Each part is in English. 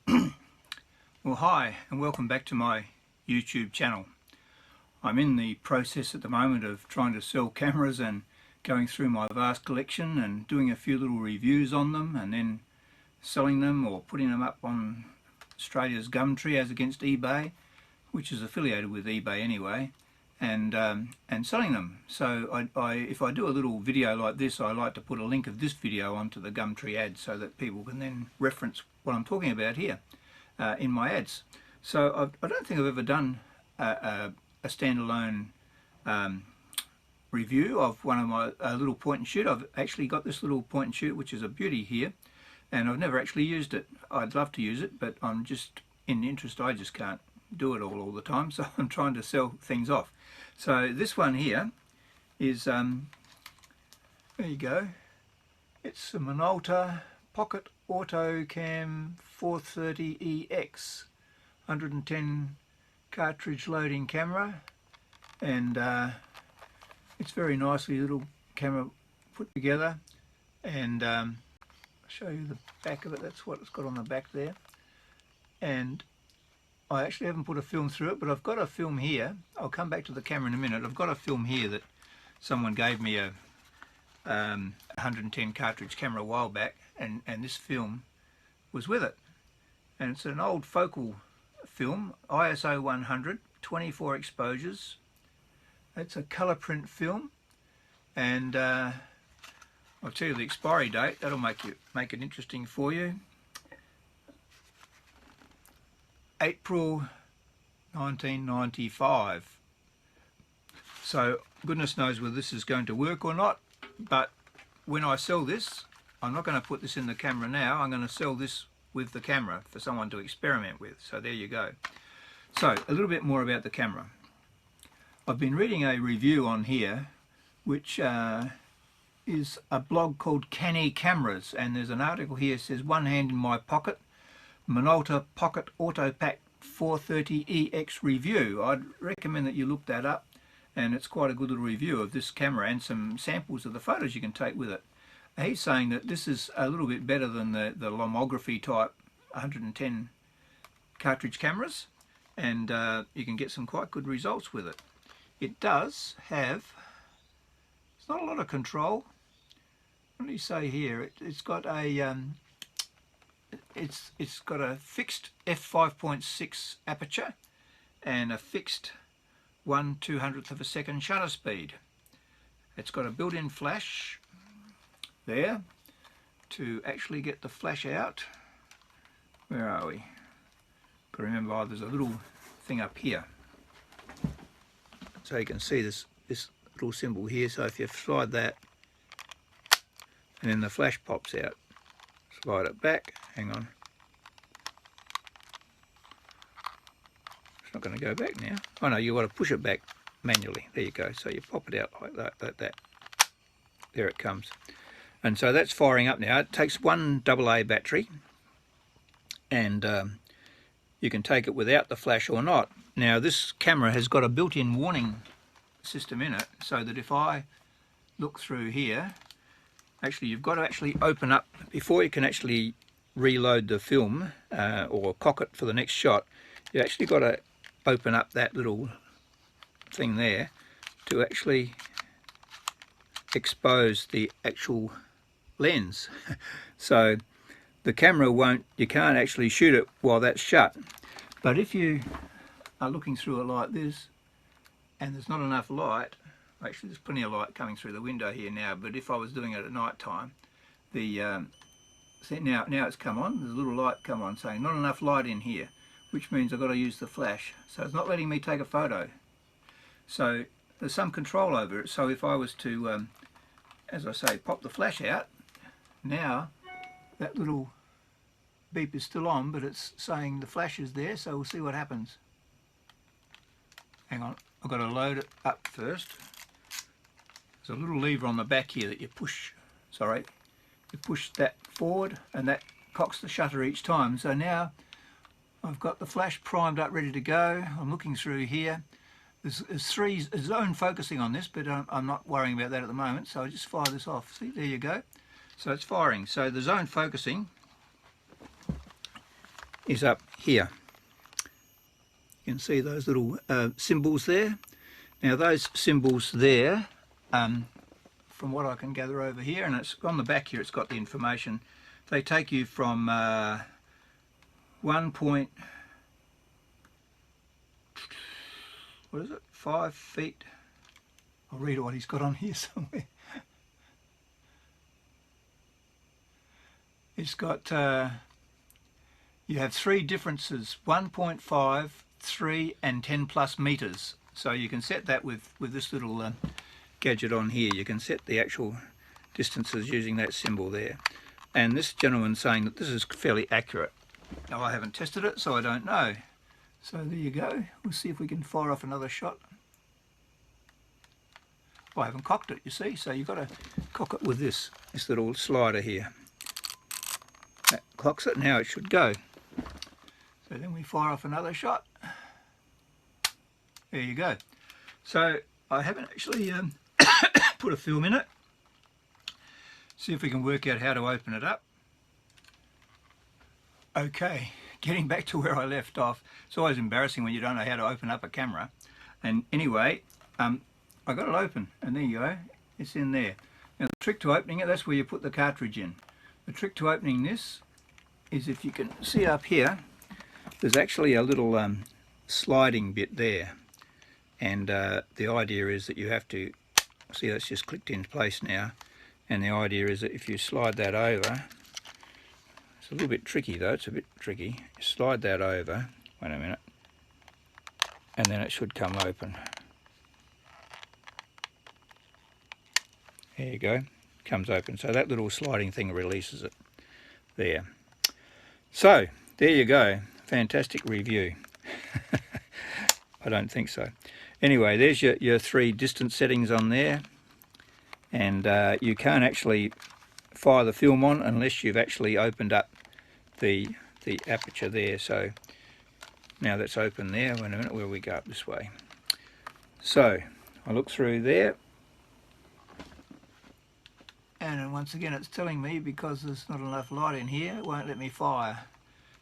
Well, hi and welcome back to my YouTube channel. I'm in the process at the moment of trying to sell cameras and going through my vast collection and doing a few little reviews on them and then selling them or putting them up on Australia's Gumtree as against eBay, which is affiliated with eBay anyway, and selling them. So if I do a little video like this, I like to put a link of this video onto the Gumtree ad so that people can then reference what I'm talking about here in my ads. So I don't think I've ever done a standalone review of one of my little point and shoot. I've actually got this little point and shoot, which is a beauty here, and I've never actually used it. I'd love to use it, but I'm just in interest. I just can't do it all the time, so I'm trying to sell things off. So this one here is there you go. It's a Minolta Pocket Auto Cam 430EX 110 cartridge loading camera, and it's very nicely little camera put together, and I'll show you the back of it. That's what it's got on the back there, and I actually haven't put a film through it, but I've got a film here. I'll come back to the camera in a minute. I've got a film here that someone gave me, a 110 cartridge camera a while back, and this film was with it, and it's an old focal film, ISO 100, 24 exposures. It's a color print film, and I'll tell you the expiry date. That'll make it interesting for you. April 1995. So goodness knows whether this is going to work or not, but when I sell this, I'm not going to put this in the camera now. I'm going to sell this with the camera for someone to experiment with. So there you go. So a little bit more about the camera. I've been reading a review on here, which is a blog called Canny Cameras, and there's an article here that says "One hand in my pocket, Minolta Pocket Autopak 430EX review." I'd recommend that you look that up, and it's quite a good little review of this camera and some samples of the photos you can take with it. He's saying that this is a little bit better than the lomography type 110 cartridge cameras, and you can get some quite good results with it. It does have, it's not a lot of control. What do you say here? It's got a it's got a fixed f5.6 aperture and a fixed 1/200th of a second shutter speed. It's got a built-in flash there to actually get the flash out. Where are we? Got to remember, there's a little thing up here, so you can see this little symbol here. So if you slide that, and then the flash pops out. Slide it back, hang on. It's not going to go back now. Oh no, you've got to push it back manually. There you go. So you pop it out like that. There it comes. And so that's firing up now. It takes one AA battery, and you can take it without the flash or not. Now this camera has got a built-in warning system in it, so that if I look through here, actually you've got to actually open up, before you can actually reload the film or cock it for the next shot, you actually got to open up that little thing there to actually expose the actual lens. So the camera won't, you can't actually shoot it while that's shut. But if you are looking through it like this and there's not enough light, actually there's plenty of light coming through the window here now, but if I was doing it at night time, the see, now it's come on, there's a little light come on saying not enough light in here, which means I've got to use the flash. So it's not letting me take a photo. So there's some control over it. So if I was to, as I say, pop the flash out, now that little beep is still on, but it's saying the flash is there, so we'll see what happens. Hang on, I've got to load it up first. There's a little lever on the back here that you push, you push that forward and that cocks the shutter each time. So now I've got the flash primed up, ready to go. I'm looking through here. There's three zone focusing on this, but I'm not worrying about that at the moment, so I just fire this off. See, there you go. So it's firing. So the zone focusing is up here. You can see those little symbols there. Now those symbols there, from what I can gather over here, and it's on the back here, it's got the information. They take you from 5 feet. I'll read what he's got on here somewhere. It's got, you have 3 differences, 1.5, 3 and 10 plus meters. So you can set that with this little gadget on here. You can set the actual distances using that symbol there. And this gentleman's saying that this is fairly accurate. Now I haven't tested it, so I don't know. So there you go. We'll see if we can fire off another shot. I haven't cocked it, you see, so you've got to cock it with this little slider here. That clocks it. Now it should go. So then we fire off another shot. There you go. So I haven't actually put a film in it. See if we can work out how to open it up. Okay, getting back to where I left off. It's always embarrassing when you don't know how to open up a camera. And anyway, I got it open, and there you go. It's in there. Now the trick to opening it, that's where you put the cartridge in. The trick to opening this is, if you can see up here, there's actually a little sliding bit there. And the idea is that you have to, see that's just clicked into place now, and the idea is that if you slide that over, it's a little bit tricky though, it's a bit tricky, you slide that over, wait a minute, and then it should come open. There you go, comes open, so that little sliding thing releases it there. So there you go, fantastic review. I don't think so. Anyway, there's your 3 distance settings on there, and you can't actually fire the film on unless you've actually opened up the aperture there. So now that's open there. Wait a minute, where we go up this way. So I look through there, and once again it's telling me, because there's not enough light in here, it won't let me fire.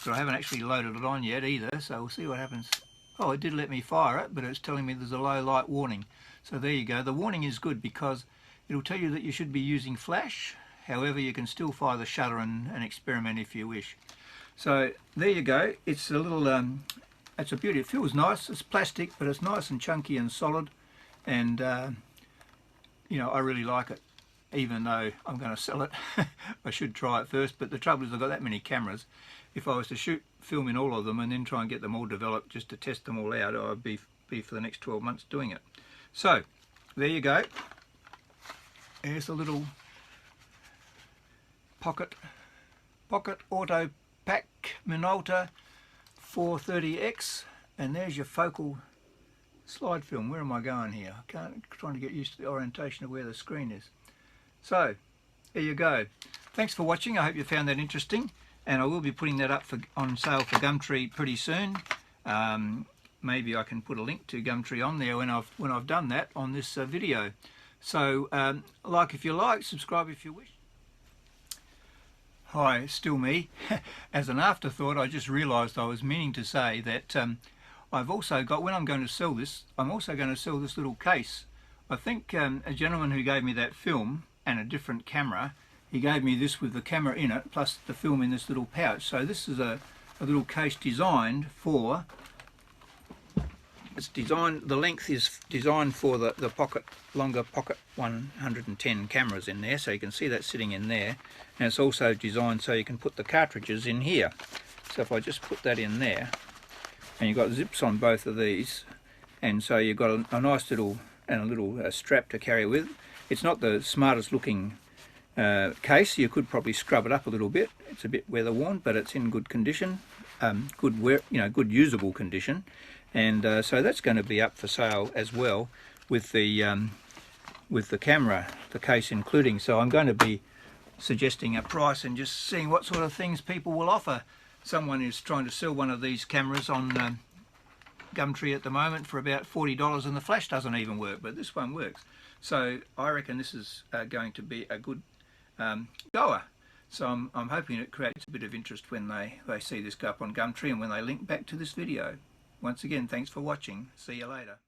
But I haven't actually loaded it on yet either, so we'll see what happens. Oh, it did let me fire it, but it's telling me there's a low light warning. So there you go. The warning is good because it'll tell you that you should be using flash. However, you can still fire the shutter and experiment if you wish. So there you go. It's a little, it's a beauty. It feels nice. It's plastic, but it's nice and chunky and solid. And, you know, I really like it, even though I'm going to sell it. I should try it first, but the trouble is I've got that many cameras. If I was to film in all of them and then try and get them all developed just to test them all out, I'd be for the next 12 months doing it. So there you go. There's a little pocket autopak Minolta 430X, and there's your focal slide film. Where am I going here? I'm trying to get used to the orientation of where the screen is. So there you go. Thanks for watching. I hope you found that interesting. And I will be putting that up on sale for Gumtree pretty soon. Maybe I can put a link to Gumtree on there when I've done that on this video. So like if you like, subscribe if you wish. Hi, it's still me. As an afterthought, I just realised I was meaning to say that I've also got, when I'm going to sell this, I'm also going to sell this little case. I think a gentleman who gave me that film and a different camera, he gave me this with the camera in it, plus the film in this little pouch. So this is a little case designed for, it's designed, the length is designed for the longer pocket 110 cameras in there. So you can see that sitting in there. And it's also designed so you can put the cartridges in here. So if I just put that in there, and you've got zips on both of these, and so you've got a nice little, and a little strap to carry with. It's not the smartest looking case. You could probably scrub it up a little bit. It's a bit weather worn, but it's in good condition, good usable condition. And so that's going to be up for sale as well with the camera, the case including. So I'm going to be suggesting a price and just seeing what sort of things people will offer. Someone is trying to sell one of these cameras on Gumtree at the moment for about $40, and the flash doesn't even work, but this one works. So I reckon this is going to be a good goer. So I'm hoping it creates a bit of interest when they see this go up on Gumtree and when they link back to this video. Once again, thanks for watching. See you later.